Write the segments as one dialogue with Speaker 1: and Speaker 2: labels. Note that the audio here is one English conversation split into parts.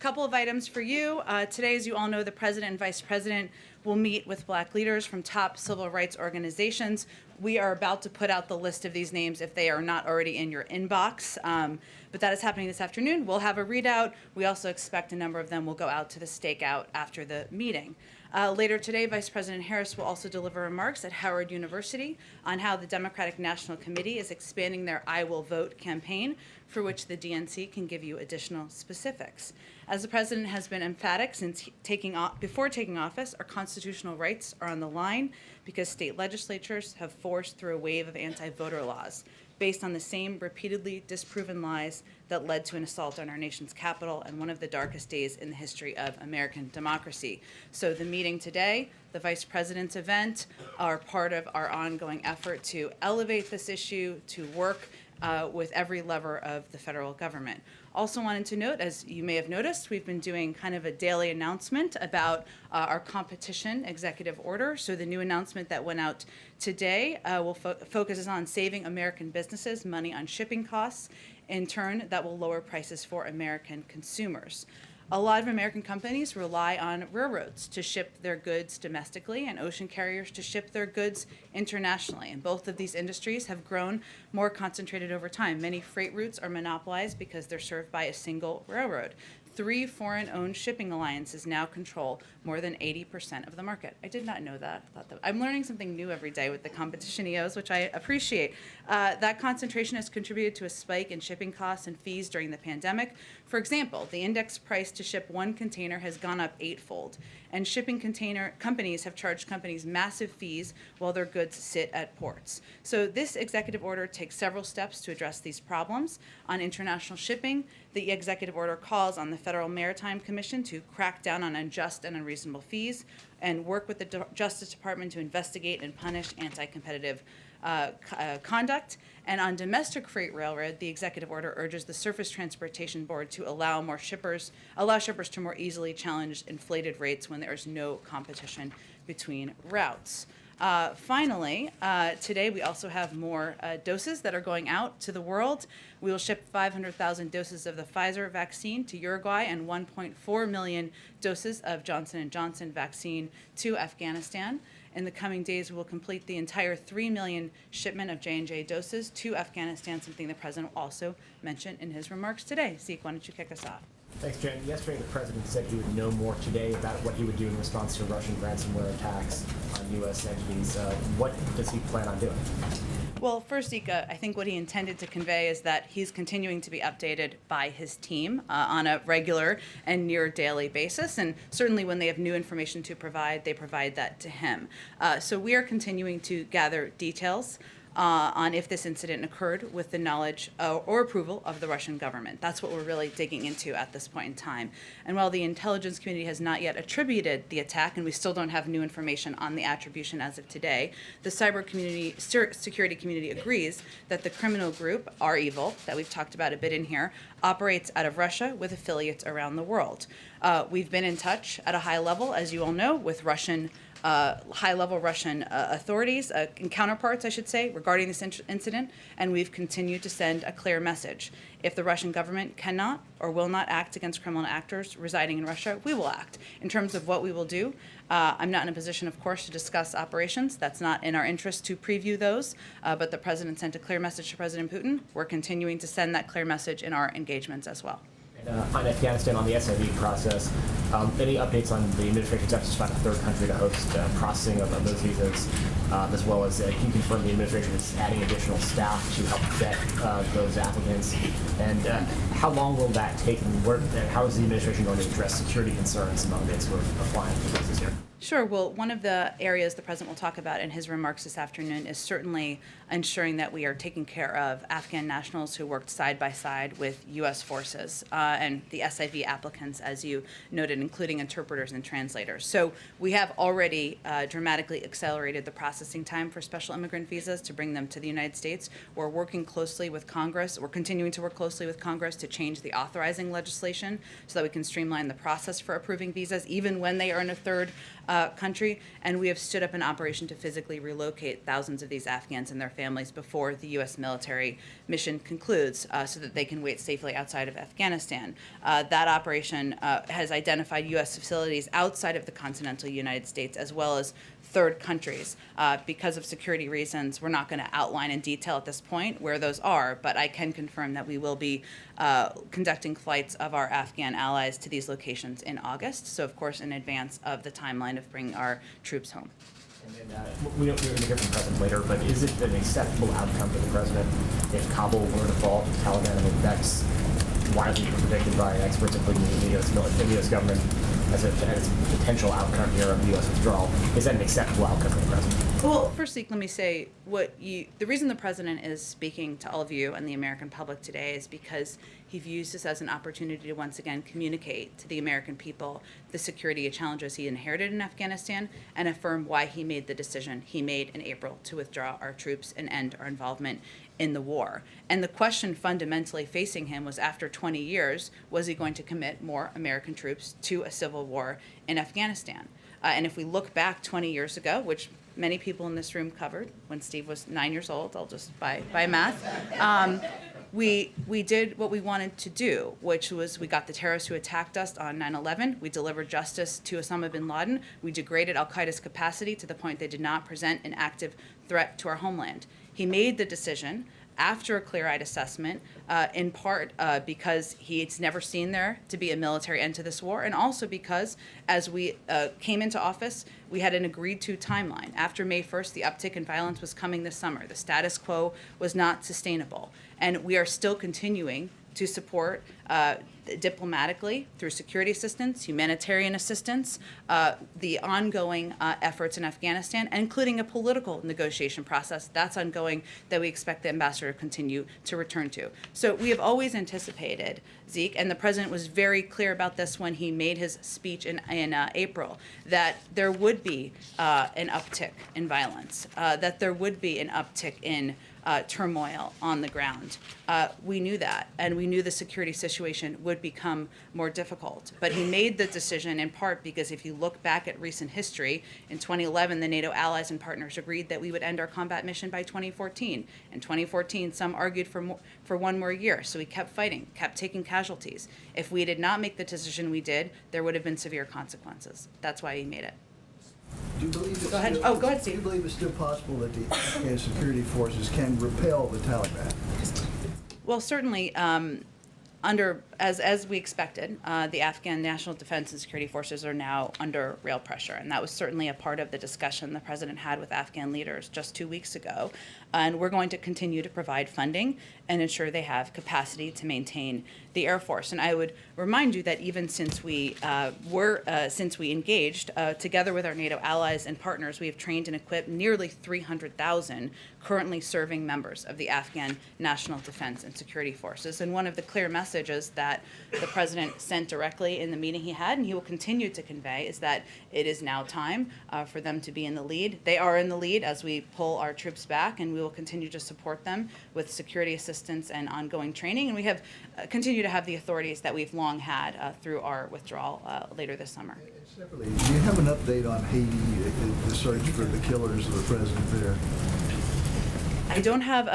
Speaker 1: couple of items for you. Today, as you all know, the President and Vice President will meet with Black leaders from top civil rights organizations. We are about to put out the list of these names if they are not already in your inbox, but that is happening this afternoon. We'll have a readout. We also expect a number of them will go out to the stakeout after the meeting. Later today, Vice President Harris will also deliver remarks at Howard University on how the Democratic National Committee is expanding their I Will Vote campaign, for which the DNC can give you additional specifics. As the President has been emphatic since before taking office, our constitutional rights are on the line because state legislatures have forced through a wave of anti-voter laws based on the same repeatedly disproven lies that led to an assault on our nation's capital and one of the darkest days in the history of American democracy. So the meeting today, the Vice President's event, are part of our ongoing effort to elevate this issue, to work with every lever of the federal government. Also wanted to note, as you may have noticed, we've been doing kind of a daily announcement about our competition executive order. So the new announcement that went out today focuses on saving American businesses money on shipping costs. In turn, that will lower prices for American consumers. A lot of American companies rely on railroads to ship their goods domestically and ocean carriers to ship their goods internationally. And both of these industries have grown more concentrated over time. Many freight routes are monopolized because they're served by a single railroad. 3 foreign-owned shipping alliances now control more than 80% of the market. I did not know that. I'm learning something new every day with the competition EOs, which I appreciate. That concentration has contributed to a spike in shipping costs and fees during the pandemic. For example, the index price to ship one container has gone up 8-fold, and shipping container companies have charged companies massive fees while their goods sit at ports. So this executive order takes several steps to address these problems. On international shipping, the executive order calls on the Federal Maritime Commission to crack down on unjust and unreasonable fees and work with the Justice Department to investigate and punish anti-competitive conduct. And on domestic freight railroad, the executive order urges the Surface Transportation Board to allow shippers to more easily challenge inflated rates when there is no competition between routes. Finally, today we also have more doses that are going out to the world. We will ship 500,000 doses of the Pfizer vaccine to Uruguay and 1.4 million doses of Johnson & Johnson vaccine to Afghanistan. In the coming days, we will complete the entire 3 million shipment of J&J doses to Afghanistan, something the President also mentioned in his remarks today. Zeke, why don't you kick us off?
Speaker 2: Thanks, Jen. Yesterday, the President said he would know more today about what he would do in response to Russian ransomware attacks on U.S. entities. What does he plan on doing?
Speaker 1: Well, first, Zeke, I think what he intended to convey is that he's continuing to be updated by his team on a regular and near daily basis. And certainly when they have new information to provide, they provide that to him. So we are continuing to gather details on if this incident occurred with the knowledge or approval of the Russian government. That's what we're really digging into at this point in time. And while the intelligence community has not yet attributed the attack, and we still don't have new information on the attribution as of today, the cyber community, security community agrees that the criminal group, REvil, that we've talked about a bit in here, operates out of Russia with affiliates around the world. We've been in touch at a high level, as you all know, with high-level Russian authorities, and counterparts, I should say, regarding this incident, and we've continued to send a clear message. If the Russian government cannot or will not act against criminal actors residing in Russia, we will act. In terms of what we will do, I'm not in a position, of course, to discuss operations. That's not in our interest to preview those, but the President sent a clear message to President Putin. We're continuing to send that clear message in our engagements as well.
Speaker 2: On Afghanistan, on the SIV process, any updates on the administration's efforts to find a third country to host processing of those visas, as well as can you confirm the administration is adding additional staff to help vet those applicants? And how long will that take, and how is the administration going to address security concerns among those who are applying for visas here?
Speaker 1: Sure. Well, one of the areas the President will talk about in his remarks this afternoon is certainly ensuring that we are taking care of Afghan nationals who worked side by side with U.S. forces and the SIV applicants, as you noted, including interpreters and translators. So we have already dramatically accelerated the processing time for special immigrant visas to bring them to the United States. We're working closely with Congress. We're continuing to work closely with Congress to change the authorizing legislation so that we can streamline the process for approving visas, even when they are in a third country. And we have stood up an operation to physically relocate thousands of these Afghans and their families before the U.S. military mission concludes, so that they can wait safely outside of Afghanistan. That operation has identified U.S. facilities outside of the continental United States as well as third countries. Because of security reasons, we're not going to outline in detail at this point where those are, but I can confirm that we will be conducting flights of our Afghan allies to these locations in August, so of course in advance of the timeline of bringing our troops home.
Speaker 2: And then, we're going to hear from the president later, but is it an acceptable outcome for the president if Kabul were to fall to the Taliban? I mean, that's widely predicted by experts, including the U.S. government, as a potential outcome here of the U.S. withdrawal. Is that an acceptable outcome for the president?
Speaker 1: Well, firstly, let me say the reason the president is speaking to all of you and the American public today is because he views this as an opportunity to once again communicate to the American people the security challenges he inherited in Afghanistan and affirm why he made the decision he made in April to withdraw our troops and end our involvement in the war. And the question fundamentally facing him was, after 20 years, was he going to commit more American troops to a civil war in Afghanistan? And if we look back 20 years ago, which many people in this room covered when Steve was 9 years old, I'll just by math, we did what we wanted to do, which was we got the terrorists who attacked us on 9/11. We delivered justice to Osama bin Laden. We degraded al-Qaeda's capacity to the point they did not present an active threat to our homeland. He made the decision after a clear-eyed assessment, in part because he's never seen there to be a military end to this war, and also because as we came into office, we had an agreed-to timeline. After May 1st, the uptick in violence was coming this summer. The status quo was not sustainable, and we are still continuing to support diplomatically through security assistance, humanitarian assistance, the ongoing efforts in Afghanistan, including a political negotiation process that's ongoing that we expect the ambassador to continue to return to. So we have always anticipated, Zeke, and the president was very clear about this when he made his speech in April, that there would be an uptick in violence, that there would be an uptick in turmoil on the ground. We knew that, and we knew the security situation would become more difficult. But he made the decision in part because if you look back at recent history, in 2011, the NATO allies and partners agreed that we would end our combat mission by 2014. In 2014, some argued for one more year, so we kept fighting, kept taking casualties. If we did not make the decision we did, there would have been severe consequences. That's why he made it.
Speaker 3: Do you believe
Speaker 1: Go ahead. Oh, go ahead, Steve.
Speaker 3: Do you believe it's still possible that the Afghan security forces can repel the Taliban?
Speaker 1: Well, certainly, as we expected, the Afghan National Defense and Security Forces are now under real pressure, and that was certainly a part of the discussion the president had with Afghan leaders just 2 weeks ago. And we're going to continue to provide funding and ensure they have capacity to maintain the Air Force. And I would remind you that even since we engaged together with our NATO allies and partners, we have trained and equipped nearly 300,000 currently serving members of the Afghan National Defense and Security Forces. And one of the clear messages that the president sent directly in the meeting he had, and he will continue to convey, is that it is now time for them to be in the lead. They are in the lead as we pull our troops back, and we will continue to support them with security assistance and ongoing training. And we have continue to have the authorities that we've long had through our withdrawal later this summer.
Speaker 3: Separately, do you have an update on Haiti, the search for the killers of the president there?
Speaker 1: I don't have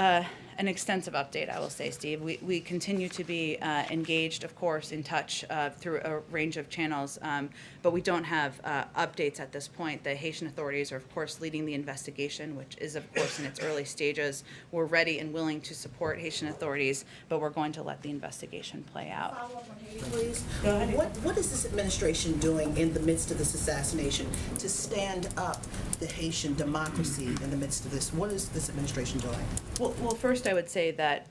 Speaker 1: an extensive update, I will say, Steve. We continue to be engaged, of course, in touch through a range of channels, but we don't have updates at this point. The Haitian authorities are, of course, leading the investigation, which is, of course, in its early stages. We're ready and willing to support Haitian authorities, but we're going to let the investigation play out.
Speaker 4: Follow up on Haiti, please.
Speaker 1: Go ahead.
Speaker 4: What is this administration doing in the midst of this assassination to stand up the Haitian democracy in the midst of this? What is this administration doing?
Speaker 1: Well, first I would say that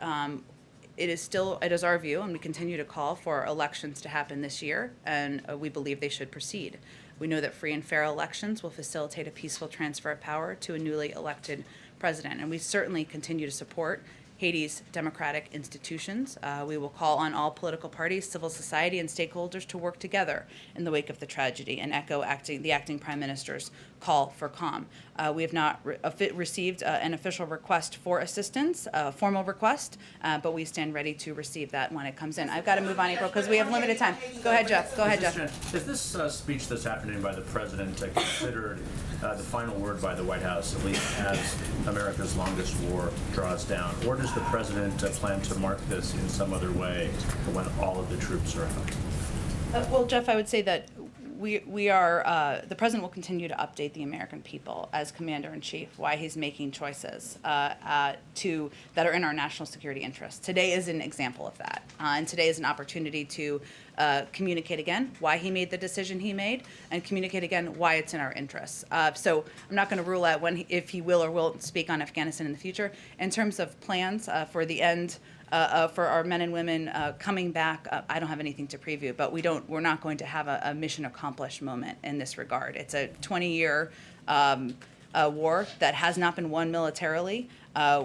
Speaker 1: it is our view, and we continue to call for elections to happen this year, and we believe they should proceed. We know that free and fair elections will facilitate a peaceful transfer of power to a newly elected president, and we certainly continue to support Haiti's democratic institutions. We will call on all political parties, civil society, and stakeholders to work together in the wake of the tragedy and echo the acting prime minister's call for calm. We have not received an official request for assistance, a formal request, but we stand ready to receive that when it comes in. I've got to move on, April, because we have limited time. Go ahead, Jeff. Go ahead, Jeff.
Speaker 5: Is this speech this afternoon by the president considered the final word by the White House, at least as America's longest war draws down? Or does the president plan to mark this in some other way when all of the troops are out?
Speaker 1: Well, Jeff, I would say that we are, the president will continue to update the American people as commander-in-chief why he's making choices that are in our national security interests. Today is an example of that. And today is an opportunity to communicate again why he made the decision he made and communicate again why it's in our interests. So I'm not going to rule out if he will or won't speak on Afghanistan in the future. In terms of plans for the end for our men and women coming back, I don't have anything to preview, but we're not going to have a mission accomplished moment in this regard. It's a 20-year war that has not been won militarily.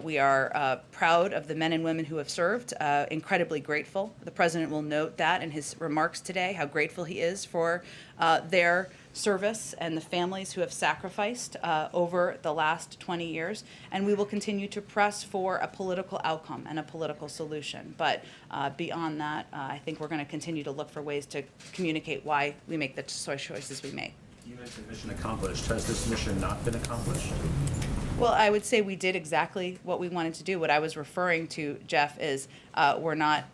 Speaker 1: We are proud of the men and women who have served, incredibly grateful. The president will note that in his remarks today, how grateful he is for their service and the families who have sacrificed over the last 20 years. And we will continue to press for a political outcome and a political solution. But beyond that, I think we're going to continue to look for ways to communicate why we make the choices we make.
Speaker 5: You mentioned mission accomplished. Has this mission not been accomplished?
Speaker 1: Well, I would say we did exactly what we wanted to do. What I was referring to, Jeff, is we're not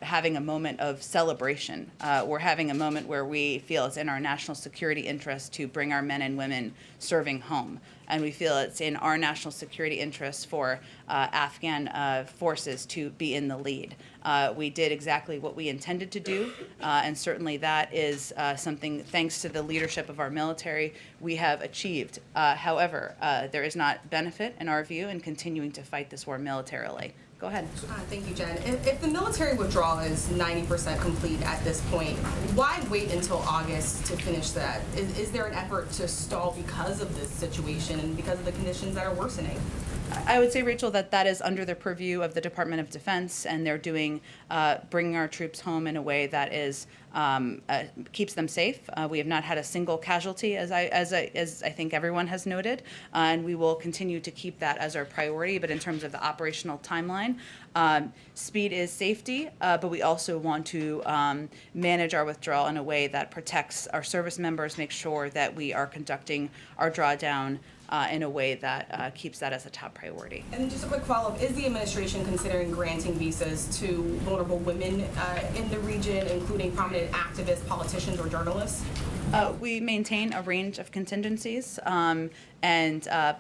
Speaker 1: having a moment of celebration. We're having a moment where we feel it's in our national security interest to bring our men and women serving home. And we feel it's in our national security interest for Afghan forces to be in the lead. We did exactly what we intended to do, and certainly that is something, thanks to the leadership of our military, we have achieved. However, there is not benefit, in our view, in continuing to fight this war militarily. Go ahead.
Speaker 6: Thank you, Jen. If the military withdrawal is 90% complete at this point, why wait until August to finish that? Is there an effort to stall because of this situation and because of the conditions that are worsening?
Speaker 1: I would say, Rachel, that is under the purview of the Department of Defense, and they're bringing our troops home in a way that is keeps them safe. We have not had a single casualty, as I think everyone has noted, and we will continue to keep that as our priority. But in terms of the operational timeline, speed is safety, but we also want to manage our withdrawal in a way that protects our service members, make sure that we are conducting our drawdown in a way that keeps that as a top priority.
Speaker 6: And just a quick follow-up, is the administration considering granting visas to vulnerable women in the region, including prominent activists, politicians, or journalists?
Speaker 1: We maintain a range of contingencies and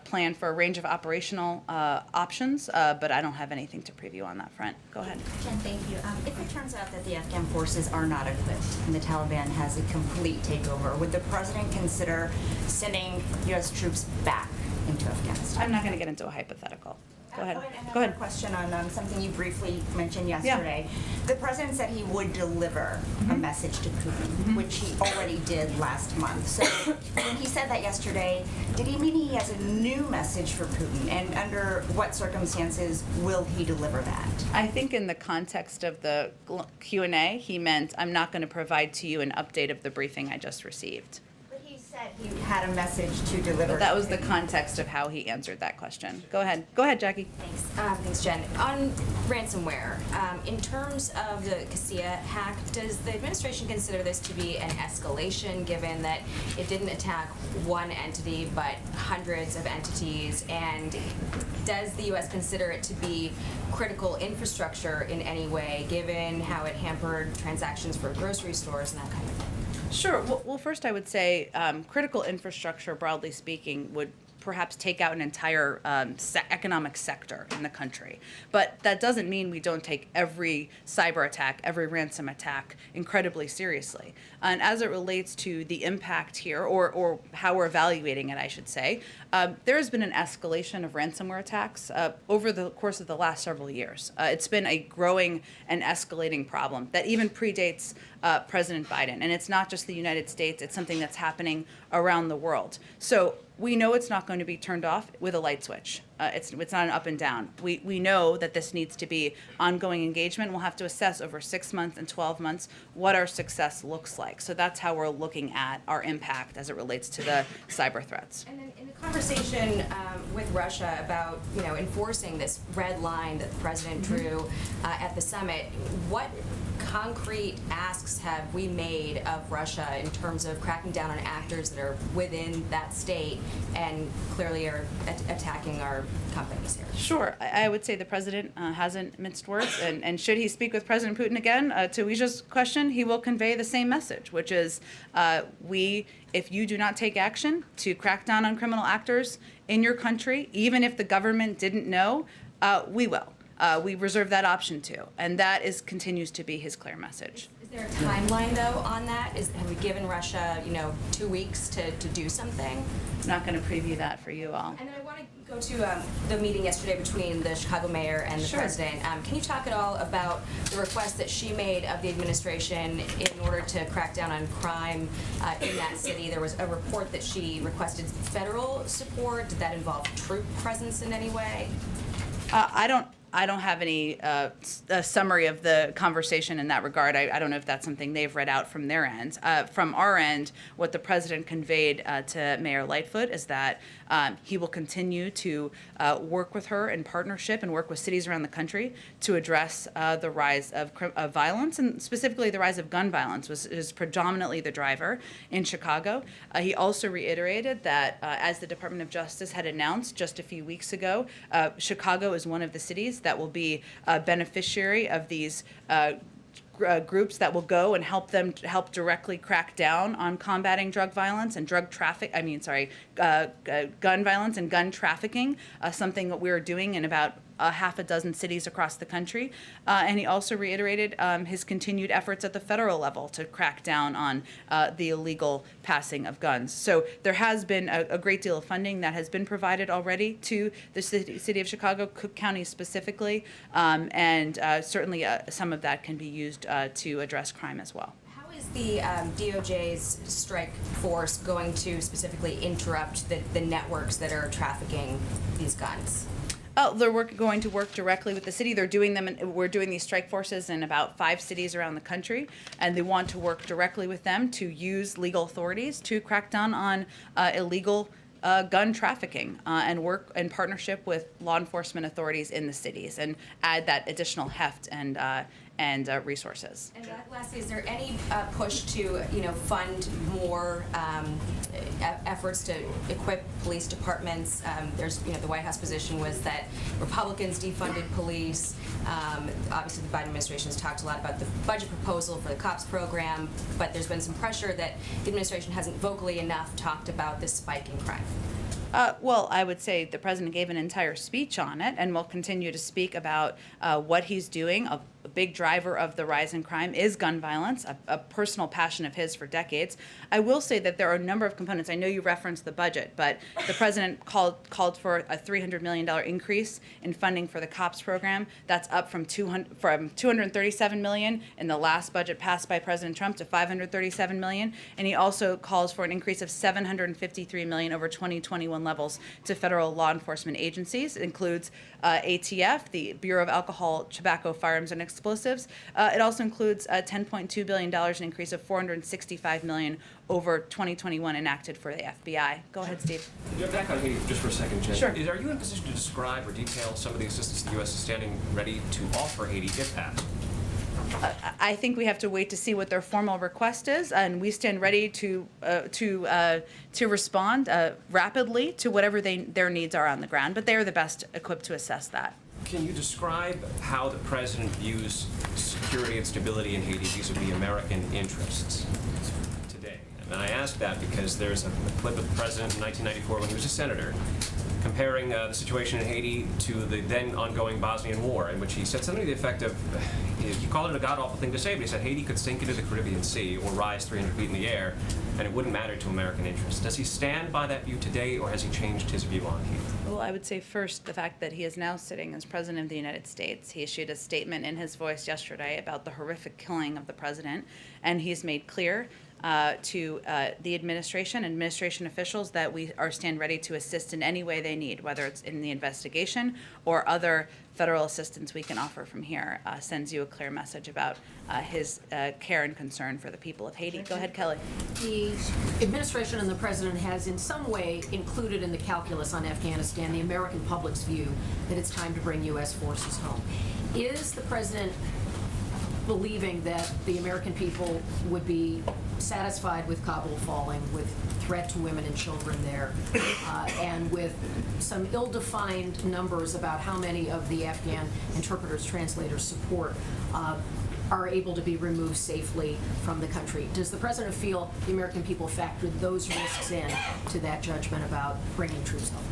Speaker 1: plan for a range of operational options, but I don't have anything to preview on that front. Go ahead.
Speaker 7: Jen, thank you. If it turns out that the Afghan forces are not equipped and the Taliban has a complete takeover, would the president consider sending U.S. troops back into Afghanistan?
Speaker 1: I'm not going to get into a hypothetical. Go ahead.
Speaker 7: Another question on something you briefly mentioned yesterday. Yeah. The president said he would deliver a message to Putin, which he already did last month. So when he said that yesterday, did he mean he has a new message for Putin? And under what circumstances will he deliver that?
Speaker 1: I think in the context of the Q&A, he meant I'm not going to provide to you an update of the briefing I just received.
Speaker 7: He had a message to deliver.
Speaker 1: But that was the context of how he answered that question. Go ahead. Go ahead, Jackie.
Speaker 8: Thanks. Thanks, Jen. On ransomware, in terms of the Casilla hack, does the administration consider this to be an escalation, given that it didn't attack one entity but hundreds of entities? And does the U.S. consider it to be critical infrastructure in any way, given how it hampered transactions for grocery stores and that kind of thing?
Speaker 1: Sure. Well, first I would say critical infrastructure, broadly speaking, would perhaps take out an entire economic sector in the country. But that doesn't mean we don't take every cyber attack, every ransom attack incredibly seriously. And as it relates to the impact here, or how we're evaluating it, I should say, there has been an escalation of ransomware attacks over the course of the last several years. It's been a growing and escalating problem that even predates President Biden. And it's not just the United States, it's something that's happening around the world. So we know it's not going to be turned off with a light switch. It's not an up and down. We know that this needs to be ongoing engagement. We'll have to assess over 6 months and 12 months what our success looks like. So that's how we're looking at our impact as it relates to the cyber threats.
Speaker 8: And then in the conversation with Russia about, enforcing this red line that the president drew at the summit, what concrete asks have we made of Russia in terms of cracking down on actors that are within that state and clearly are attacking our companies here?
Speaker 1: Sure. I would say the president hasn't minced words, and should he speak with President Putin again, to Wisha's question, he will convey the same message, which is if you do not take action to crack down on criminal actors in your country, even if the government didn't know, we will. We reserve that option too, and that continues to be his clear message.
Speaker 8: Is there a timeline, though, on that? Have we given Russia, 2 weeks to do something?
Speaker 1: I'm not going to preview that for you all.
Speaker 8: And then I want to go to the meeting yesterday between the Chicago mayor and the president. Can you talk at all about the request that she made of the administration in order to crack down on crime in that city? There was a report that she requested federal support. Did that involve troop presence in any way?
Speaker 1: I don't have any summary of the conversation in that regard. I don't know if that's something they've read out from their end. From our end, what the president conveyed to Mayor Lightfoot is that he will continue to work with her in partnership and work with cities around the country to address the rise of violence, and specifically the rise of gun violence, which is predominantly the driver in Chicago. He also reiterated that, as the Department of Justice had announced just a few weeks ago, Chicago is one of the cities that will be a beneficiary of these groups that will go and help directly crack down on combating drug violence and gun violence and gun trafficking, something that we're doing in about half a dozen cities across the country. And he also reiterated his continued efforts at the federal level to crack down on the illegal passing of guns. So there has been a great deal of funding that has been provided already to the city of Chicago, Cook County specifically, and certainly some of that can be used to address crime as well.
Speaker 8: How is the DOJ's strike force going to specifically interrupt the networks that are trafficking these guns?
Speaker 1: They're going to work directly with the city. They're doing them. We're doing these strike forces in about 5 cities around the country, and they want to work directly with them to use legal authorities to crack down on illegal gun trafficking and work in partnership with law enforcement authorities in the cities and add that additional heft and resources.
Speaker 8: And lastly, is there any push to fund more efforts to equip police departments? There's the White House position was that Republicans defunded police. Obviously, the Biden administration has talked a lot about the budget proposal for the cops program, but there's been some pressure that the administration hasn't vocally enough talked about this spike in crime.
Speaker 1: Well, I would say the president gave an entire speech on it and will continue to speak about what he's doing. A big driver of the rise in crime is gun violence, a personal passion of his for decades. I will say that there are a number of components. I know you referenced the budget, but the president called for a $300 million increase in funding for the COPS program. That's up from $237 million in the last budget passed by President Trump to $537 million. And he also calls for an increase of $753 million over 2021 levels to federal law enforcement agencies. It includes ATF, the Bureau of Alcohol, Tobacco, Firearms, and Explosives. It also includes a $10.2 billion, an increase of $465 million over 2021 enacted for the FBI. Go ahead, Steve.
Speaker 9: Back on Haiti just for a second, Jen.
Speaker 1: Sure.
Speaker 9: Are you in a position to describe or detail some of the assistance the U.S. is standing ready to offer Haiti if asked?
Speaker 1: I think we have to wait to see what their formal request is, and we stand ready to respond rapidly to whatever their needs are on the ground. But they are the best equipped to assess that.
Speaker 9: Can you describe how the president views security and stability in Haiti vis-a-vis American interests today? And I ask that because there's a clip of the president in 1994 when he was a senator comparing the situation in Haiti to the then ongoing Bosnian War, in which he said something to the effect of, he called it a god-awful thing to say, but he said Haiti could sink into the Caribbean Sea or rise 300 feet in the air, and it wouldn't matter to American interests. Does he stand by that view today, or has he changed his view on Haiti?
Speaker 1: Well, I would say first the fact that he is now sitting as President of the United States. He issued a statement in his voice yesterday about the horrific killing of the president, and he's made clear to the administration officials that we stand ready to assist in any way they need, whether it's in the investigation or other federal assistance we can offer from here. Sends you a clear message about his care and concern for the people of Haiti. Go ahead, Kelly.
Speaker 10: The administration and the president has in some way included in the calculus on Afghanistan the American public's view that it's time to bring U.S. forces home. Is the president believing that the American people would be satisfied with Kabul falling, with threat to women and children there, and with some ill-defined numbers about how many of the Afghan interpreters, translators, support are able to be removed safely from the country? Does the president feel the American people factored those risks in to that judgment about bringing troops home?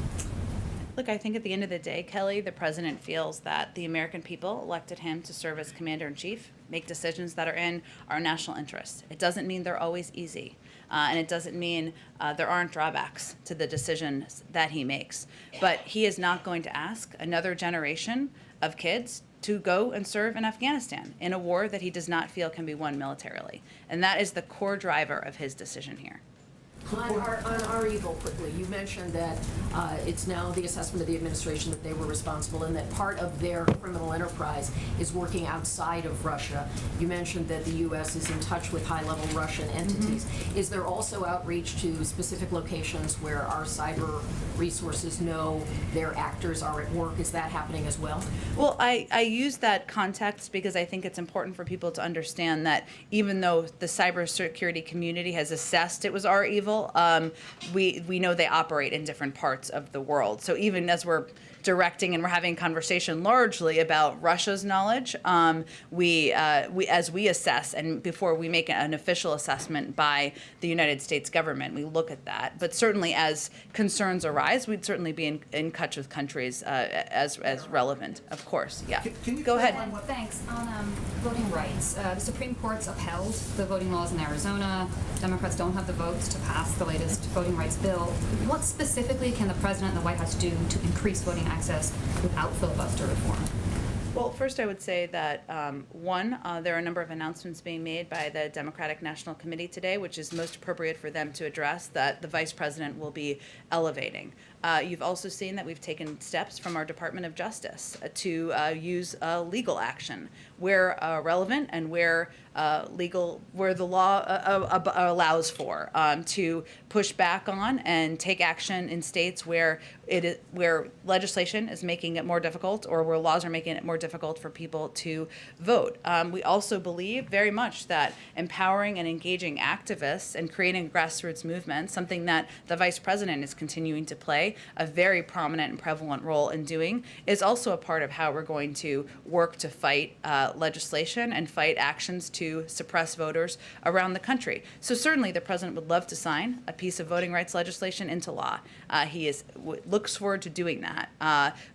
Speaker 1: Look, I think at the end of the day, Kelly, the president feels that the American people elected him to serve as commander-in-chief, make decisions that are in our national interest. It doesn't mean they're always easy, and it doesn't mean there aren't drawbacks to the decisions that he makes. But he is not going to ask another generation of kids to go and serve in Afghanistan in a war that he does not feel can be won militarily. And that is the core driver of his decision here.
Speaker 10: On our evil, quickly, you mentioned that it's now the assessment of the administration that they were responsible and that part of their criminal enterprise is working outside of Russia. You mentioned that the U.S. is in touch with high-level Russian entities. Mm-hmm. Is there also outreach to specific locations where our cyber resources know their actors are at work? Is that happening as well?
Speaker 1: Well, I use that context because I think it's important for people to understand that even though the cybersecurity community has assessed it was our evil, we know they operate in different parts of the world. So even as we're directing and we're having a conversation largely about Russia's knowledge, we as we assess and before we make an official assessment by the United States government, we look at that. But certainly as concerns arise, we'd certainly be in touch with countries as relevant, of course. Yeah.
Speaker 3: Can you
Speaker 1: go ahead?
Speaker 11: Thanks. On voting rights, the Supreme Court's upheld the voting laws in Arizona. Democrats don't have the votes to pass the latest voting rights bill. What specifically can the president and the White House do to increase voting access without filibuster reform?
Speaker 1: Well, first I would say that, there are a number of announcements being made by the Democratic National Committee today, which is most appropriate for them to address that the Vice President will be elevating. You've also seen that we've taken steps from our Department of Justice to use legal action where relevant and where the law allows for, to push back on and take action in states where where legislation is making it more difficult or where laws are making it more difficult for people to vote. We also believe very much that empowering and engaging activists and creating a grassroots movement, something that the Vice President is continuing to play a very prominent and prevalent role in doing, is also a part of how we're going to work to fight legislation and fight actions to suppress voters around the country. So certainly the president would love to sign a piece of voting rights legislation into law. He looks forward to doing that.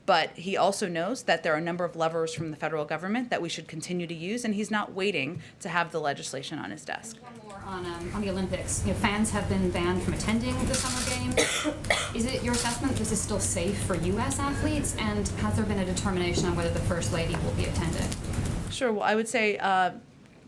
Speaker 1: But he also knows that there are a number of levers from the federal government that we should continue to use, and he's not waiting to have the legislation on his desk.
Speaker 11: One more on the Olympics. Fans have been banned from attending the Summer Games. Is it your assessment this is still safe for U.S. athletes, and has there been a determination on whether the First Lady will be attending?
Speaker 1: Sure. Well, I would say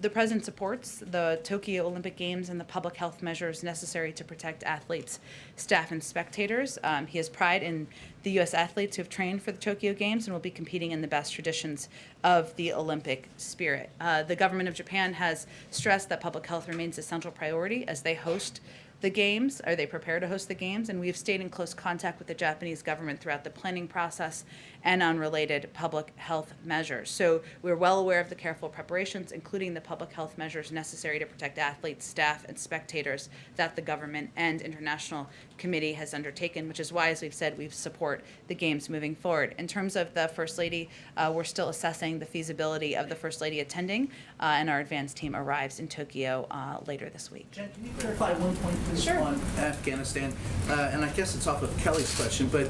Speaker 1: the president supports the Tokyo Olympic Games and the public health measures necessary to protect athletes, staff, and spectators. He has pride in the U.S. athletes who have trained for the Tokyo Games and will be competing in the best traditions of the Olympic spirit. The government of Japan has stressed that public health remains a central priority as they host the games, or they prepare to host the games, and we've stayed in close contact with the Japanese government throughout the planning process and on related public health measures. So we're well aware of the careful preparations, including the public health measures necessary to protect athletes, staff, and spectators that the government and international committee has undertaken, which is why, as we've said, we support the games moving forward. In terms of the First Lady, we're still assessing the feasibility of the First Lady attending, and our advance team arrives in Tokyo later this week.
Speaker 12: Jen, can you clarify one point, please,
Speaker 1: Sure.
Speaker 12: on Afghanistan? And I guess it's off of Kelly's question, but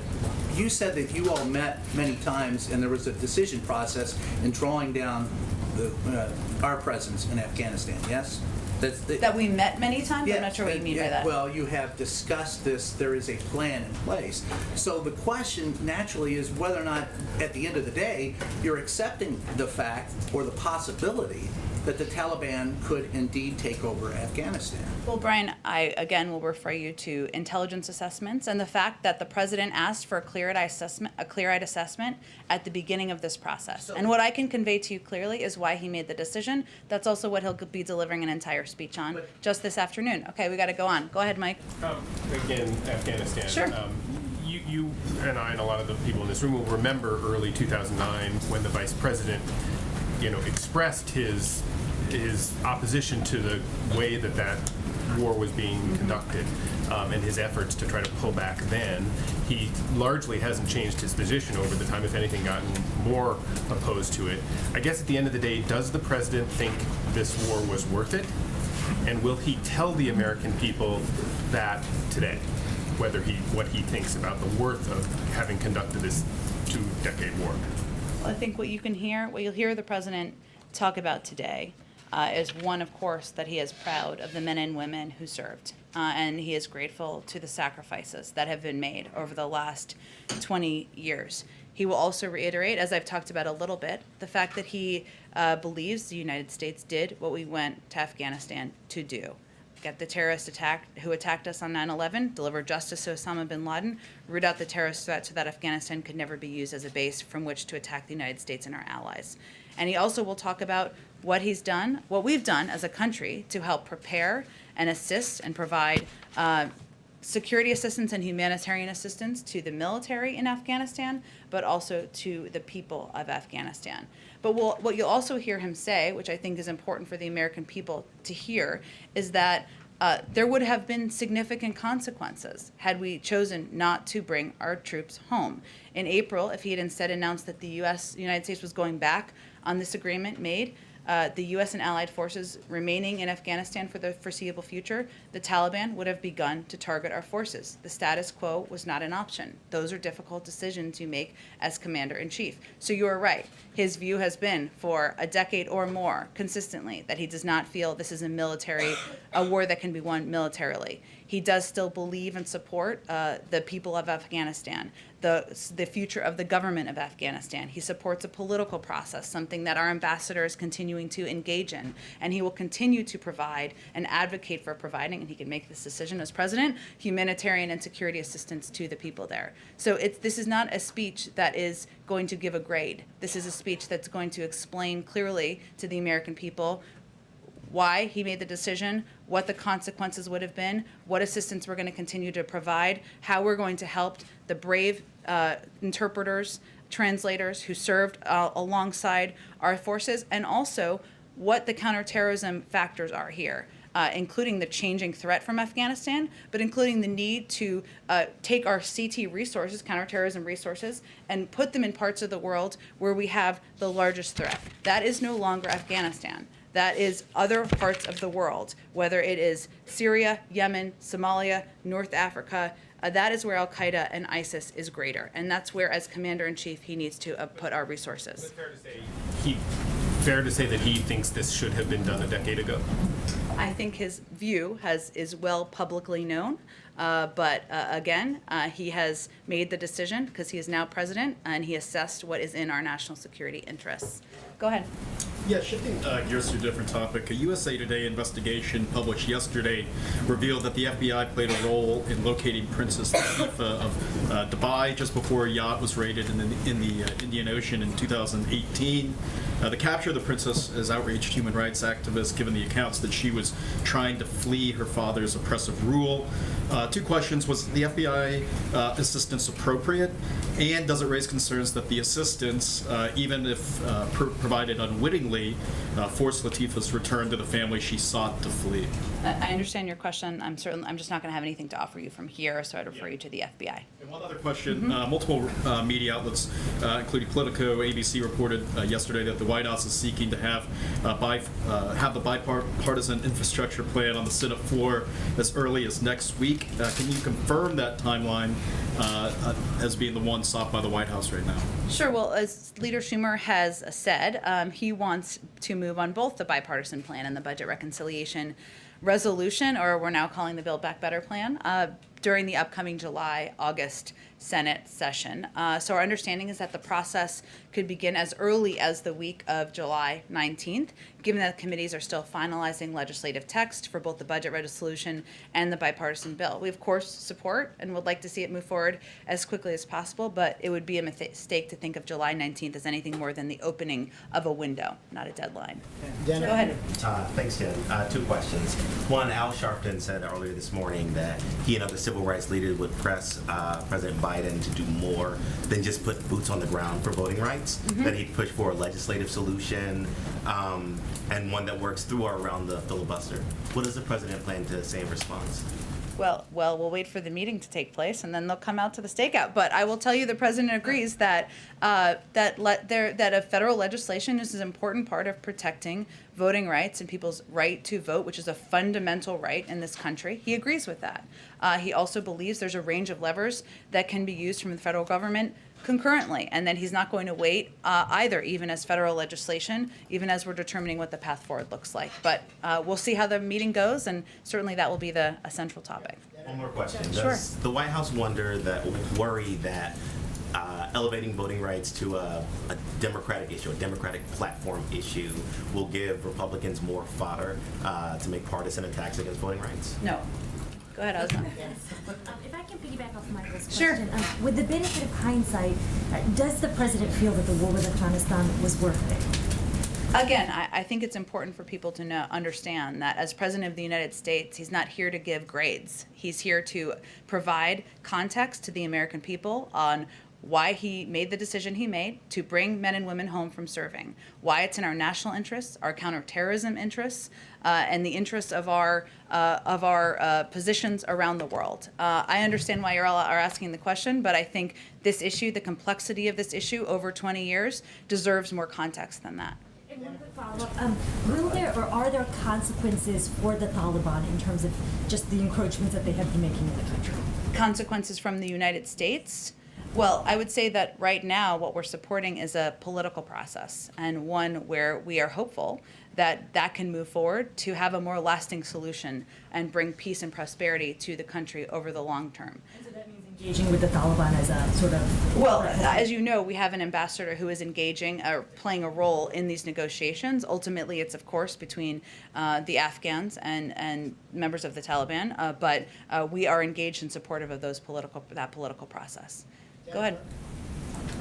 Speaker 12: you said that you all met many times and there was a decision process in drawing down our presence in Afghanistan, yes?
Speaker 1: That we met many times? I'm not sure what you mean by that.
Speaker 12: Well, you have discussed this, there is a plan in place. So the question naturally is whether or not, at the end of the day, you're accepting the fact or the possibility that the Taliban could indeed take over Afghanistan.
Speaker 1: Well, Brian, I again will refer you to intelligence assessments and the fact that the president asked for a clear-eyed assessment at the beginning of this process. And what I can convey to you clearly is why he made the decision. That's also what he'll be delivering an entire speech on just this afternoon. Okay, we got to go on. Go ahead, Mike.
Speaker 13: Again, Afghanistan.
Speaker 1: Sure.
Speaker 13: You and I and a lot of the people in this room will remember early 2009 when the vice president, expressed his opposition to the way that war was being conducted, and his efforts to try to pull back then. He largely hasn't changed his position over the time, if anything, gotten more opposed to it. I guess at the end of the day, does the president think this war was worth it? And will he tell the American people that today, what he thinks about the worth of having conducted this 2-decade war?
Speaker 1: Well, I think what you'll hear the president talk about today is one, of course, that he is proud of the men and women who served, and he is grateful to the sacrifices that have been made over the last 20 years. He will also reiterate, as I've talked about a little bit, the fact that he believes the United States did what we went to Afghanistan to do. Get the terrorist who attacked us on 9/11, deliver justice to Osama bin Laden, root out the terrorist threat so that Afghanistan could never be used as a base from which to attack the United States and our allies. And he also will talk about what he's done, what we've done as a country to help prepare and assist and provide security assistance and humanitarian assistance to the military in Afghanistan, but also to the people of Afghanistan. But what you'll also hear him say, which I think is important for the American people to hear, is that there would have been significant consequences had we chosen not to bring our troops home. In April, if he had instead announced that the United States was going back on this agreement made, the U.S. and allied forces remaining in Afghanistan for the foreseeable future, the Taliban would have begun to target our forces. The status quo was not an option. Those are difficult decisions you make as commander-in-chief. So you are right. His view has been for a decade or more consistently that he does not feel this is a war that can be won militarily. He does still believe and support the people of Afghanistan, the future of the government of Afghanistan. He supports a political process, something that our ambassador is continuing to engage in, and he will continue to provide and advocate for providing, and he can make this decision as president, humanitarian and security assistance to the people there. So this is not a speech that is going to give a grade. This is a speech that's going to explain clearly to the American people why he made the decision, what the consequences would have been, what assistance we're going to continue to provide, how we're going to help the brave interpreters, translators who served alongside our forces, and also what the counterterrorism factors are here, including the changing threat from Afghanistan, but including the need to take our CT resources, counterterrorism resources, and put them in parts of the world where we have the largest threat. That is no longer Afghanistan. That is other parts of the world, whether it is Syria, Yemen, Somalia, North Africa. That is where al-Qaeda and ISIS is greater. And that's where, as commander-in-chief, he needs to put our resources.
Speaker 13: Fair to say that he thinks this should have been done a decade ago?
Speaker 1: I think his view is well publicly known. But again, he has made the decision because he is now president, and he assessed what is in our national security interests. Go ahead.
Speaker 14: Yeah, shifting gears to a different topic. A USA Today investigation published yesterday revealed that the FBI played a role in locating Princess Latifah of Dubai just before a yacht was raided in the Indian Ocean in 2018. The capture of the princess has outraged human rights activists, given the accounts that she was trying to flee her father's oppressive rule. Two questions: was the FBI assistance appropriate, and does it raise concerns that the assistance, even if provided unwittingly, forced Latifah's return to the family she sought to flee?
Speaker 1: I understand your question. I'm just not going to have anything to offer you from here, so I'd refer you to the FBI.
Speaker 14: And one other question. Multiple media outlets, including Politico, ABC, reported yesterday that the White House is seeking to have the bipartisan infrastructure plan on the Senate floor as early as next week. Can you confirm that timeline as being the one sought by the White House right now?
Speaker 1: Sure. Well, as Leader Schumer has said, he wants to move on both the bipartisan plan and the budget reconciliation resolution, or we're now calling the Build Back Better plan, during the upcoming July-August Senate session. So our understanding is that the process could begin as early as the week of July 19th, given that committees are still finalizing legislative text for both the budget resolution and the bipartisan bill. We, of course, support and would like to see it move forward as quickly as possible, but it would be a mistake to think of July 19th as anything more than the opening of a window, not a deadline.
Speaker 15: Jen?
Speaker 1: Go ahead.
Speaker 15: Thanks, Jen. Two questions. One, Al Sharpton said earlier this morning that he and other civil rights leaders would press President Biden to do more than just put boots on the ground for voting rights, that he'd push for a legislative solution and one that works through or around the filibuster. What does the president plan to say in response?
Speaker 1: Well, we'll wait for the meeting to take place, and then they'll come out to the stakeout. But I will tell you, the president agrees that that a federal legislation is an important part of protecting voting rights and people's right to vote, which is a fundamental right in this country. He agrees with that. He also believes there's a range of levers that can be used from the federal government concurrently, and that he's not going to wait either, even as federal legislation, even as we're determining what the path forward looks like. But we'll see how the meeting goes, and certainly that will be a central topic.
Speaker 15: One more question.
Speaker 1: Sure.
Speaker 15: Does the White House worry that elevating voting rights to a Democratic issue, a Democratic platform issue, will give Republicans more fodder to make partisan attacks against voting rights?
Speaker 1: No. Go ahead, Ozma.
Speaker 16: If I can piggyback off Michael's
Speaker 1: Sure.
Speaker 16: question, with the benefit of hindsight, does the president feel that the war with Afghanistan was worth it?
Speaker 1: Again, I think it's important for people to understand that as President of the United States, he's not here to give grades. He's here to provide context to the American people on why he made the decision he made to bring men and women home from serving, why it's in our national interests, our counterterrorism interests, and the interests of our positions around the world. I understand why you all are asking the question, but I think this issue, the complexity of this issue over 20 years, deserves more context than that.
Speaker 16: And one quick follow-up. Will there or are there consequences for the Taliban in terms of just the encroachments that they have been making in the country?
Speaker 1: Consequences from the United States? Well, I would say that right now what we're supporting is a political process, and one where we are hopeful that that can move forward to have a more lasting solution and bring peace and prosperity to the country over the long term.
Speaker 16: And so that means engaging with the Taliban as a sort of...
Speaker 1: Well, as you know, we have an ambassador who is engaging or playing a role in these negotiations. Ultimately, it's, of course, between the Afghans and members of the Taliban, but we are engaged and supportive of that political process. Go ahead.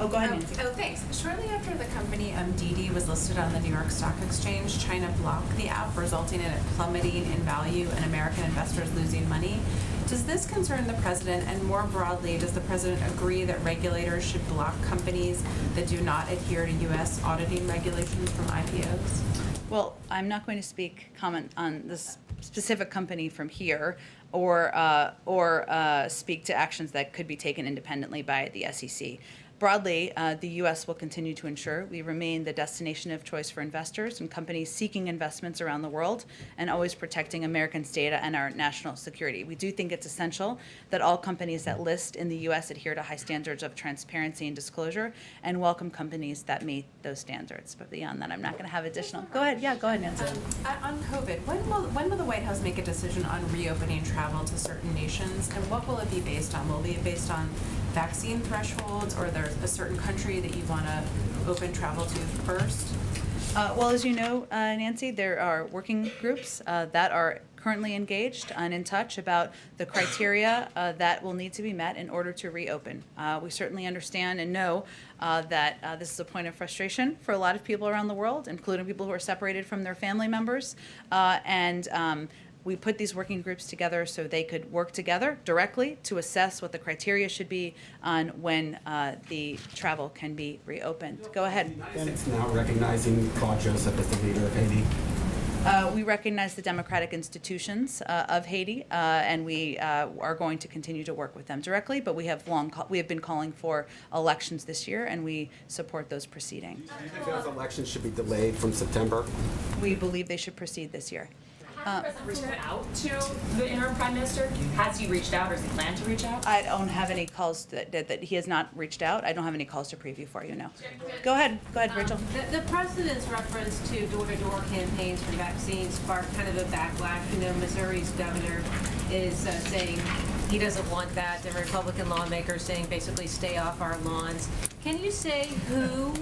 Speaker 1: Oh, go ahead, Nancy.
Speaker 17: Thanks. Shortly after the company Didi was listed on the New York Stock Exchange, China blocked the app, resulting in it plummeting in value and American investors losing money. Does this concern the president? And more broadly, does the president agree that regulators should block companies that do not adhere to U.S. auditing regulations from IPOs?
Speaker 1: Well, I'm not going to comment on this specific company from here, or speak to actions that could be taken independently by the SEC. Broadly, the U.S. will continue to ensure we remain the destination of choice for investors and companies seeking investments around the world, and always protecting Americans' data and our national security. We do think it's essential that all companies that list in the U.S. adhere to high standards of transparency and disclosure, and welcome companies that meet those standards. But beyond that, I'm not going to have additional. Go ahead. Yeah, go ahead, Nancy.
Speaker 17: On COVID, when will the White House make a decision on reopening travel to certain nations, and what will it be based on? Will it be based on vaccine thresholds, or there's a certain country that you want to open travel to first?
Speaker 1: Well, as you know, Nancy, there are working groups that are currently engaged and in touch about the criteria that will need to be met in order to reopen. We certainly understand and know that this is a point of frustration for a lot of people around the world, including people who are separated from their family members. We put these working groups together so they could work together directly to assess what the criteria should be on when the travel can be reopened. Go ahead.
Speaker 18: It's now recognizing Claude Joseph as the leader of Haiti.
Speaker 1: We recognize the democratic institutions of Haiti, and we are going to continue to work with them directly. But we have been calling for elections this year, and we support those proceedings.
Speaker 18: Do you think those elections should be delayed from September?
Speaker 1: We believe they should proceed this year.
Speaker 19: Has the president reached out to the interim prime minister? Has he reached out, or does he plan to reach out?
Speaker 1: I don't have any calls that he has not reached out. I don't have any calls to preview for you, no. Go ahead, Rachel.
Speaker 20: The president's reference to door-to-door campaigns for vaccines sparked kind of a backlash. You know, Missouri's governor is saying he doesn't want that, and Republican lawmakers saying basically stay off our lawns. Can you say who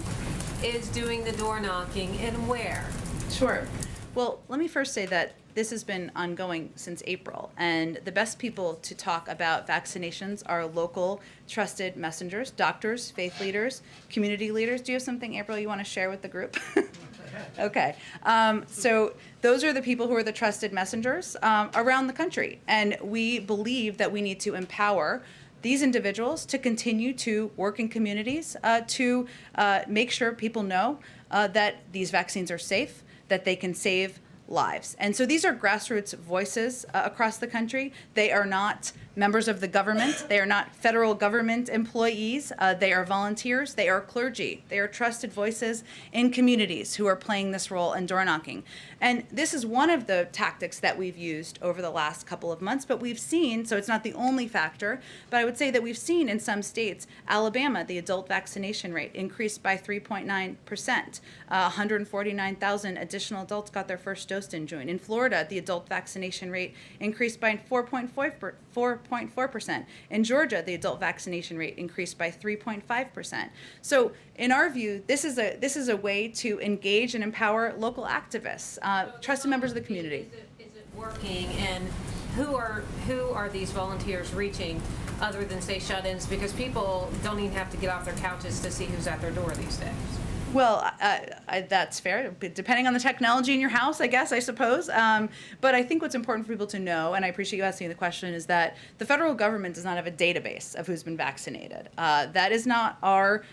Speaker 20: is doing the door knocking and where?
Speaker 1: Sure. Well, let me first say that this has been ongoing since April, and the best people to talk about vaccinations are local trusted messengers, doctors, faith leaders, community leaders. Do you have something, April, you want to share with the group? Okay. So those are the people who are the trusted messengers around the country, and we believe that we need to empower these individuals to continue to work in communities to make sure people know that these vaccines are safe, that they can save lives. And so these are grassroots voices across the country. They are not members of the government. They are not federal government employees. They are volunteers. They are clergy. They are trusted voices in communities who are playing this role in door knocking. And this is one of the tactics that we've used over the last couple of months, but we've seen, so it's not the only factor, but I would say that we've seen in some states, Alabama, the adult vaccination rate increased by 3.9%. 149,000 additional adults got their first dose in June. In Florida, the adult vaccination rate increased by 4.4%. In Georgia, the adult vaccination rate increased by 3.5%. So in our view, this is a way to engage and empower local activists, trusted members of the community.
Speaker 20: Is it working, and who are these volunteers reaching other than, say, shut-ins? Because people don't even have to get off their couches to see who's at their door these days.
Speaker 1: Well, that's fair, depending on the technology in your house, I suppose. But I think what's important for people to know, and I appreciate you asking the question, is that the federal government does not have a database of who's been vaccinated. That is not our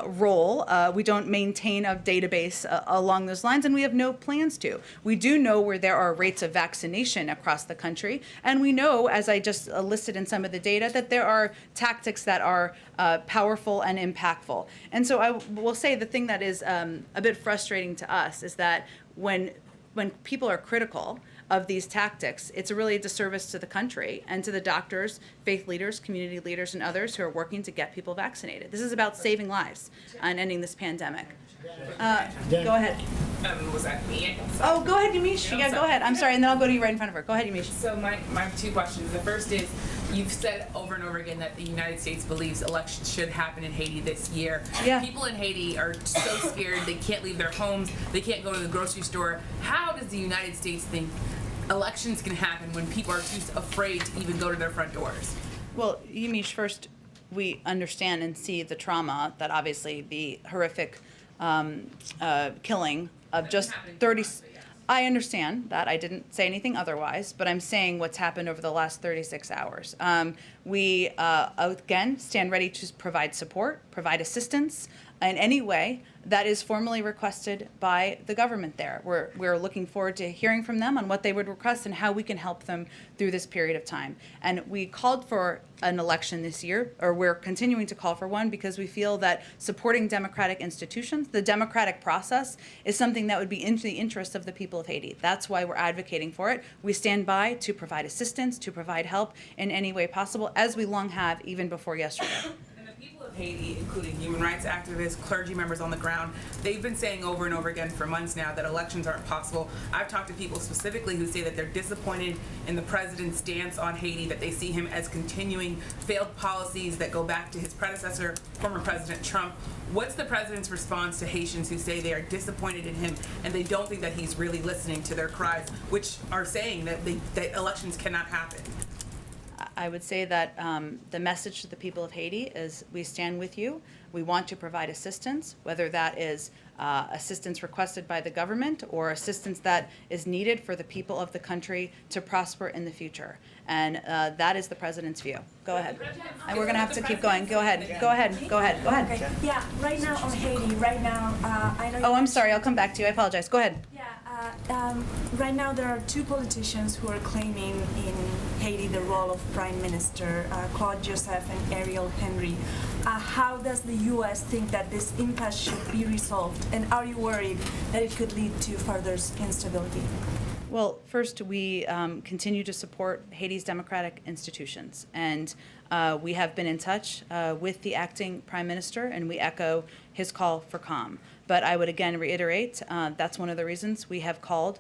Speaker 1: role. We don't maintain a database along those lines, and we have no plans to. We do know where there are rates of vaccination across the country, and we know, as I just listed in some of the data, that there are tactics that are powerful and impactful. And so I will say the thing that is a bit frustrating to us is that when people are critical of these tactics, it's really a disservice to the country and to the doctors, faith leaders, community leaders, and others who are working to get people vaccinated. This is about saving lives and ending this pandemic. Go ahead.
Speaker 21: Was that me?
Speaker 1: Oh, go ahead, Yamiche. Yeah, go ahead. I'm sorry, and then I'll go to you right in front of her. Go ahead, Yamiche.
Speaker 21: So my two questions. The first is, you've said over and over again that the United States believes elections should happen in Haiti this year.
Speaker 1: Yeah.
Speaker 21: People in Haiti are so scared they can't leave their homes, they can't go to the grocery store. How does the United States think elections can happen when people are too afraid to even go to their front doors?
Speaker 1: Well, Yamiche, first, we understand and see the trauma that obviously the horrific killing of just 30. I understand that. I didn't say anything otherwise, but I'm saying what's happened over the last 36 hours. We, again, stand ready to provide support, provide assistance in any way that is formally requested by the government there. We're looking forward to hearing from them on what they would request and how we can help them through this period of time. And we called for an election this year, or we're continuing to call for one, because we feel that supporting democratic institutions, the democratic process, is something that would be in the interest of the people of Haiti. That's why we're advocating for it. We stand by to provide assistance, to provide help in any way possible, as we long have even before yesterday.
Speaker 21: And the people of Haiti, including human rights activists, clergy members on the ground. They've been saying over and over again for months now that elections aren't possible. I've talked to people specifically who say that they're disappointed in the president's stance on Haiti, that they see him as continuing failed policies that go back to his predecessor, former President Trump. What's the president's response to Haitians who say they are disappointed in him and they don't think that he's really listening to their cries, which are saying that that elections cannot happen?
Speaker 1: I would say that the message to the people of Haiti is we stand with you. We want to provide assistance, whether that is assistance requested by the government or assistance that is needed for the people of the country to prosper in the future. And that is the president's view. Go ahead. And we're going to have to keep going. Go ahead. Go ahead. Go ahead. Go ahead.
Speaker 2: Okay. Yeah, right now on Haiti, right now, I know.
Speaker 1: Oh, I'm sorry. I'll come back to you. I apologize. Go ahead.
Speaker 2: Right now there are two politicians who are claiming in Haiti the role of Prime Minister, Claude Joseph and Ariel Henry. How does the U.S. think that this impasse should be resolved, and are you worried that it could lead to further instability?
Speaker 1: Well, first, we continue to support Haiti's democratic institutions, and we have been in touch with the acting prime minister, and we echo his call for calm. But I would again reiterate, that's one of the reasons we have called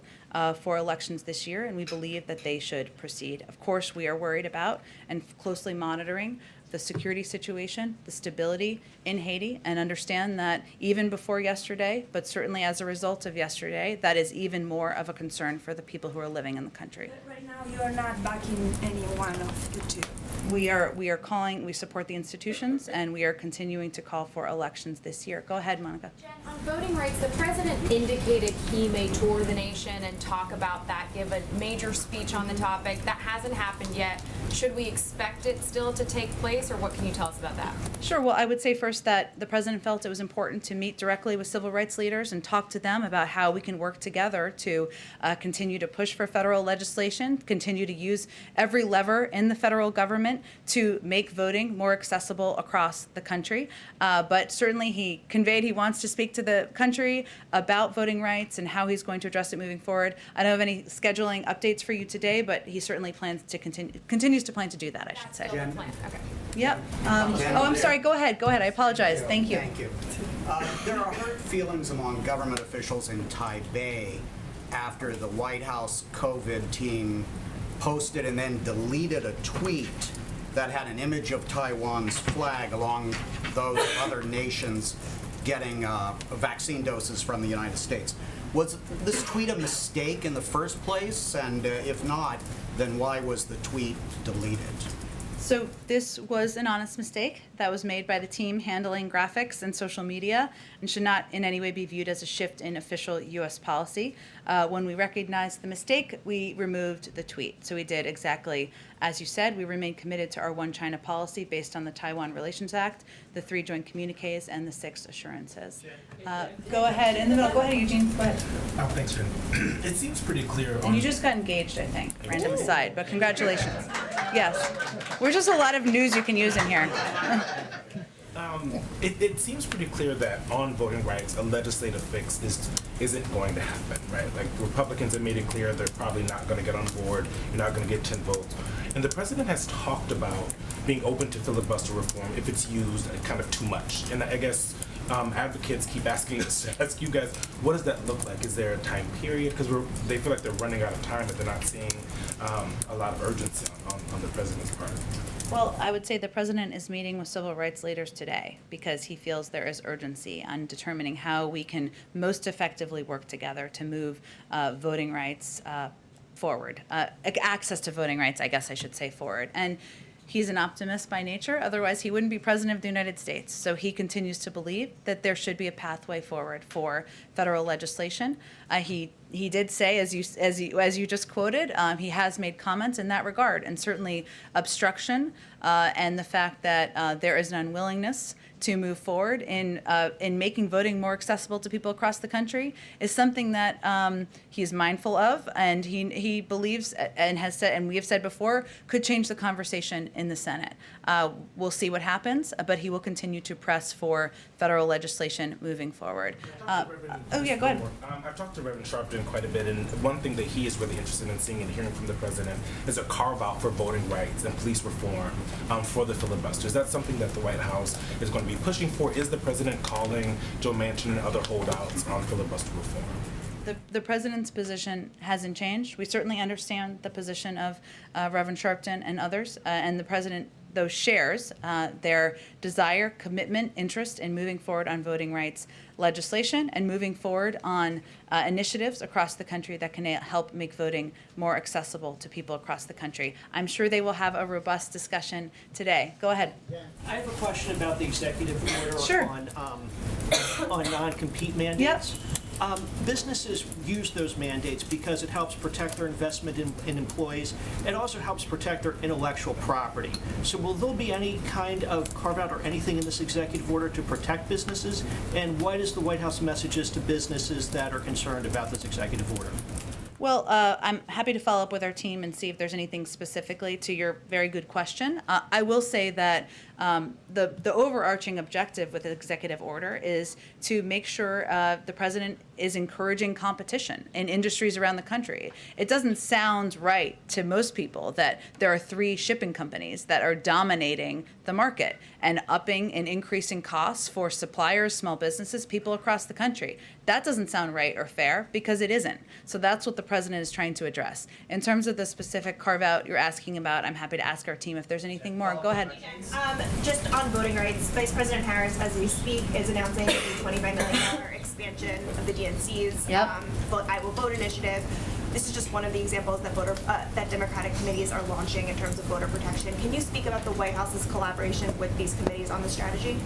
Speaker 1: for elections this year, and we believe that they should proceed. Of course, we are worried about and closely monitoring the security situation, the stability in Haiti, and understand that even before yesterday, but certainly as a result of yesterday, that is even more of a concern for the people who are living in the country.
Speaker 2: But right now you are not backing any one of the two.
Speaker 1: We are calling, we support the institutions, and we are continuing to call for elections this year. Go ahead, Monica.
Speaker 8: Jen, on voting rights, the president indicated he may tour the nation and talk about that, give a major speech on the topic. That hasn't happened yet. Should we expect it still to take place, or what can you tell us about that?
Speaker 1: Sure. Well, I would say first that the president felt it was important to meet directly with civil rights leaders and talk to them about how we can work together to continue to push for federal legislation, continue to use every lever in the federal government to make voting more accessible across the country. But certainly he conveyed he wants to speak to the country about voting rights and how he's going to address it moving forward. I don't have any scheduling updates for you today, but he certainly plans to continues to plan to do that, I should say.
Speaker 8: Still the plan. Okay.
Speaker 1: Yep. Oh, I'm sorry. Go ahead. Go ahead. I apologize. Thank you.
Speaker 22: Thank you. There are hurt feelings among government officials in Taipei after the White House COVID team posted and then deleted a tweet that had an image of Taiwan's flag along those of other nations getting vaccine doses from the United States. Was this tweet a mistake in the first place? And if not, then why was the tweet deleted?
Speaker 1: So this was an honest mistake that was made by the team handling graphics and social media and should not in any way be viewed as a shift in official U.S. policy. When we recognized the mistake, we removed the tweet. So we did exactly as you said. We remain committed to our One China policy based on the Taiwan Relations Act, the 3 joint communiques, and the 6 assurances. Go ahead. In the middle. Go ahead, Eugene. Go ahead.
Speaker 23: Oh, thanks, Jen. It seems pretty clear
Speaker 1: And you just got engaged, I think. Random aside, but congratulations. Yes. We're just a lot of news you can use in here.
Speaker 23: It seems pretty clear that on voting rights, a legislative fix isn't going to happen, right? Like, Republicans have made it clear they're probably not going to get on board. You're not going to get 10 votes. And the president has talked about being open to filibuster reform if it's used kind of too much. And I guess advocates keep asking us to ask you guys, what does that look like? Is there a time period? Because they feel like they're running out of time and they're not seeing a lot of urgency on the president's part.
Speaker 1: Well, I would say the president is meeting with civil rights leaders today because he feels there is urgency on determining how we can most effectively work together to move voting rights forward, access to voting rights, I guess I should say, forward. And he's an optimist by nature, otherwise he wouldn't be president of the United States. So he continues to believe that there should be a pathway forward for federal legislation. He did say, as you just quoted, he has made comments in that regard, and certainly obstruction and the fact that there is an unwillingness to move forward in making voting more accessible to people across the country is something that he's mindful of, and he believes and has said, and we have said before, could change the conversation in the Senate. We'll see what happens, but he will continue to press for federal legislation moving forward. Oh yeah, go ahead.
Speaker 23: I've talked to Reverend Sharpton president quite a bit, and one thing that he is really interested in seeing and hearing from the president is a carve-out for voting rights and police reform for the filibuster. Is that something that the White House is going to be pushing for? Is the president calling Joe Manchin and other holdouts on filibuster reform?
Speaker 1: The president's position hasn't changed. We certainly understand the position of Reverend Sharpton and others, and the president, though, shares their desire, commitment, interest in moving forward on voting rights legislation and moving forward on initiatives across the country that can help make voting more accessible to people across the country. I'm sure they will have a robust discussion today. Go ahead.
Speaker 4: I have a question about the executive order on non-compete mandates. Businesses use those mandates because it helps protect their investment in employees. It also helps protect their intellectual property. So will there be any kind of carve-out or anything in this executive order to protect businesses? And what is the White House messages to businesses that are concerned about this executive order?
Speaker 1: Well, I'm happy to follow up with our team and see if there's anything specifically to your very good question. I will say that the overarching objective with the executive order is to make sure the president is encouraging competition in industries around the country. It doesn't sound right to most people that there are 3 shipping companies that are dominating the market and upping and increasing costs for suppliers, small businesses, people across the country. That doesn't sound right or fair because it isn't. So that's what the president is trying to address. In terms of the specific carve-out you're asking about, I'm happy to ask our team if there's anything more. Go ahead.
Speaker 5: Just on voting rights, Vice President Harris, as we speak, is announcing a $25 million expansion of the DNC's I Will Vote initiative. This is just one of the examples that that Democratic committees are launching in terms of voter protection. Can you speak about the White House's collaboration with these committees on the strategy?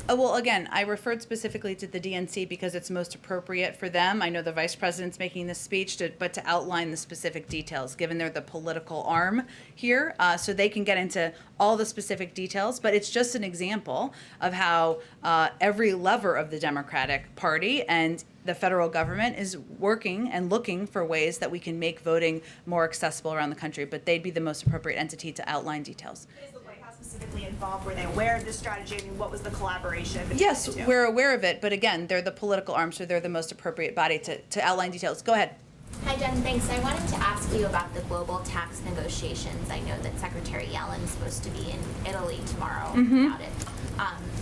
Speaker 1: Well, again, I referred specifically to the DNC because it's most appropriate for them. I know the vice president's making this speech, but to outline the specific details, given they're the political arm here, so they can get into all the specific details. But it's just an example of how every lever of the Democratic Party and the federal government is working and looking for ways that we can make voting more accessible around the country. But they'd be the most appropriate entity to outline details.
Speaker 5: Specifically involved? Were they aware of this strategy? I mean, what was the collaboration between
Speaker 1: Yes,
Speaker 5: the two?
Speaker 1: we're aware of it, but again, they're the political arm, so they're the most appropriate body to outline details. Go ahead.
Speaker 6: Hi, Jen. Thanks. I wanted to ask you about the global tax negotiations. I know that Secretary Yellen is supposed to be in Italy tomorrow about it.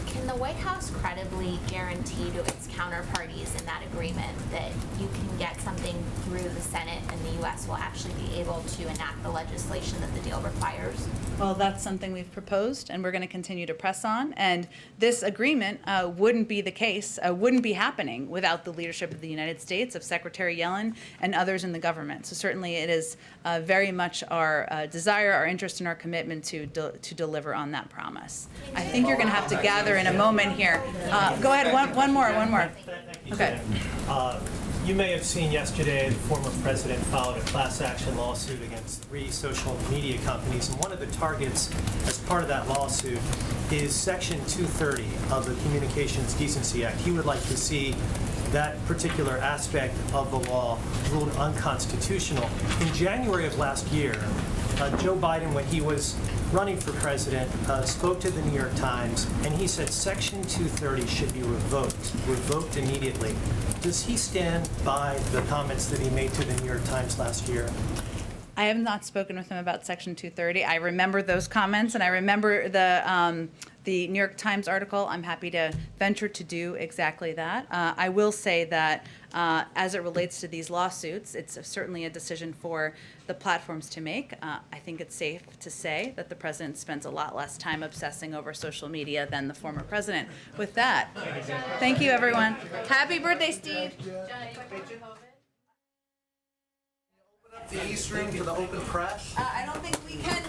Speaker 6: Can the White House credibly guarantee to its counterparties in that agreement that you can get something through the Senate and the U.S. will actually be able to enact the legislation that the deal requires?
Speaker 1: Well, that's something we've proposed, and we're going to continue to press on. And this agreement wouldn't be the case, wouldn't be happening without the leadership of the United States, of Secretary Yellen, and others in the government. So certainly it is very much our desire, our interest, and our commitment to deliver on that promise. I think you're going to have to gather in a moment here. Go ahead, one more. Okay.
Speaker 4: You may have seen yesterday the former president filed a class action lawsuit against 3 social media companies, and one of the targets as part of that lawsuit is Section 230 of the Communications Decency Act. He would like to see that particular aspect of the law ruled unconstitutional. In January of last year, Joe Biden, when he was running for president, spoke to the New York Times, and he said Section 230 should be revoked immediately. Does he stand by the comments that he made to the New York Times last year?
Speaker 1: I have not spoken with him about Section 230. I remember those comments, and I remember the New York Times article. I'm happy to venture to do exactly that. I will say that as it relates to these lawsuits, it's certainly a decision for the platforms to make. I think it's safe to say that the president spends a lot less time obsessing over social media than the former president. With that, thank you, everyone. Happy birthday, Steve.
Speaker 12: The East Room for the open press.
Speaker 1: I don't think we can